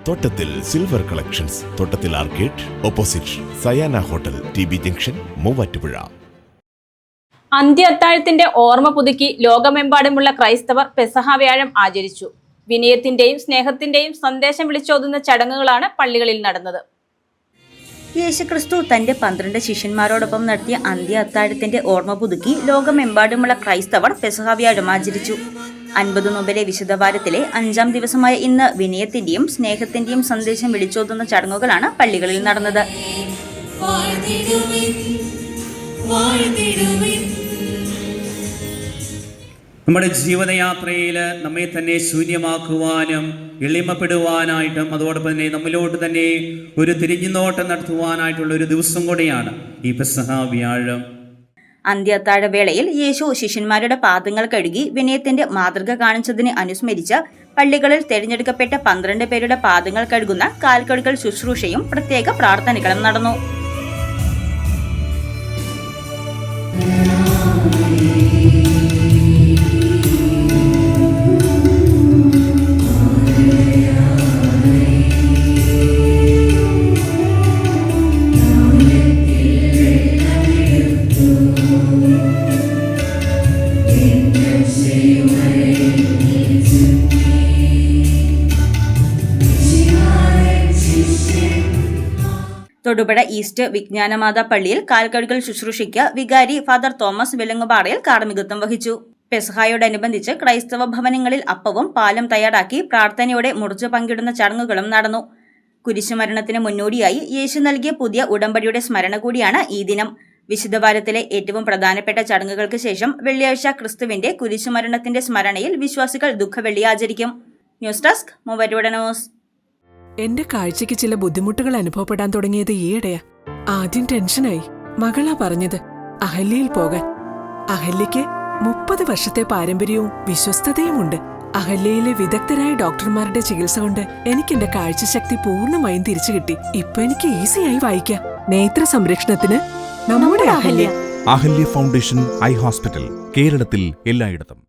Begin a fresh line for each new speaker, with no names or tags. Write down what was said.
തോട്ടത്തിൽ silver collections, തോട്ടത്തിൽ arcade, opposite Sayana hotel, TB junction, Muvattupuzha.
അന്ത്യ അത്താഴത്തിന്റെ ഓർമ്മ പുതുക്കി ലോകമെമ്പാടുമുള്ള ക്രൈസ്തവർ പെസഹ വ്യാഴം ആചരിച്ചു. വിനയത്തിന്റെയും സ്നേഹത്തിന്റെയും സന്ദേശം വിളിച്ചോതുന്ന ചടങ്ങുകളാണ് പള്ളികളിൽ നടന്നത്.
യേശുക്രിസ്തു തന്റെ 12 ശിഷ്യന്മാരോടൊപ്പം നടത്തിയ അന്ത്യ അത്താഴത്തിന്റെ ഓർമ്മ പുതുക്കി ലോകമെമ്പാടുമുള്ള ക്രൈസ്തവർ പെസഹ വ്യാഴം ആചരിച്ചു. 50 നോമ്പിലെ വിശുദ്ധവാരത്തിലെ 5-ാം ദിവസമായ ഇന്ന് വിനയത്തിന്റെയും സ്നേഹത്തിന്റെയും സന്ദേശം വിളിച്ചോതുന്ന ചടങ്ങുകളാണ് പള്ളികളിൽ നടന്നത്.
നമ്മുടെ ജീവിതയാത്രയിൽ നമ്മെ തന്നെ ശൂന്യമാക്കുവാനും എളിമപ്പെടുവാനായിട്ടും അതോടൊപ്പം തന്നെ നമ്മിലോട്ട് തന്നെ ഒരു തിരിഞ്ഞുനോട്ടം നടത്തുവാനായിട്ടുള്ള ഒരു ദിവസം കൂടെയാണ് ഈ പെസഹ വ്യാഴം.
അന്ത്യ വേളയിൽ യേശു ശിഷ്യന്മാരുടെ പാദങ്ങൾ കഴുകി വിനയത്തിന്റെ മാതൃക കാണിച്ചതിനെ അനുസ്മരിച്ച് പള്ളികളിൽ തെരഞ്ഞെടുക്കപ്പെട്ട 12 പേരുടെ പാദങ്ങൾ കഴുകുന്ന കാൽക്കഴുകൽ ശുശ്രൂഷയും പ്രത്യേക പ്രാർത്ഥനകളും നടന്നു. തൊടുപുഴ ഈസ്റ്റ് വിജ്ഞാനമാതാ പള്ളിയിൽ കാൽക്കഴുകൽ ശുശ്രൂഷയ്ക്ക് വികാരി ഫാദർ തോമസ് വെളുങ്ങുപാറയിൽ കാർമ്മികത്വം വഹിച്ചു. പെസഹായോടനുബന്ധിച്ച് ക്രൈസ്തവ ഭവനങ്ങളിൽ അപ്പവും പാലും തയ്യാറാക്കി പ്രാർത്ഥനയോടെ മുറിച്ചു പങ്കിടുന്ന ചടങ്ങുകളും നടന്നു. കുരിശുമരണത്തിന് മുന്നോടിയായി യേശു നൽകിയ പുതിയ ഉടമ്പടിയുടെ സ്മരണ കൂടിയാണ് ഈ ദിനം. വിശുദ്ധവാരത്തിലെ ഏറ്റവും പ്രധാനപ്പെട്ട ചടങ്ങുകൾക്ക് ശേഷം വെള്ളിയാഴ്ച ക്രിസ്തുവിന്റെ കുരിശുമരണത്തിന്റെ സ്മരണയിൽ വിശ്വാസികൾ ദുഃഖവെള്ളി ആചരിക്കും. News desk Muvattupuzha news.
എന്റെ കാഴ്ചയ്ക്ക് ചില ബുദ്ധിമുട്ടുകൾ അനുഭവപ്പെടാൻ തുടങ്ങിയത് ഈയിടെയാ. ആദ്യം ടെൻഷനായി. മകളാ പറഞ്ഞത് അഹല്യയിൽ പോകാൻ. അഹല്യയ്ക്ക് 30 വർഷത്തെ പാരമ്പര്യവും വിശ്വസ്തതയുമുണ്ട്. അഹല്യയിലെ വിദഗ്ധരായ ഡോക്ടർമാരുടെ ചികിത്സ കൊണ്ട് എനിക്ക് എന്റെ കാഴ്ചശക്തി പൂർണ്ണമായും തിരിച്ചു കിട്ടി. ഇപ്പൊ എനിക്ക് ഈസിയായി വായിക്കാം. നേത്ര സംരക്ഷണത്തിന് നമ്മുടെ Ahalya.
Ahalya foundation eye hospital, കേരളത്തിൽ എല്ലായിടത്തും.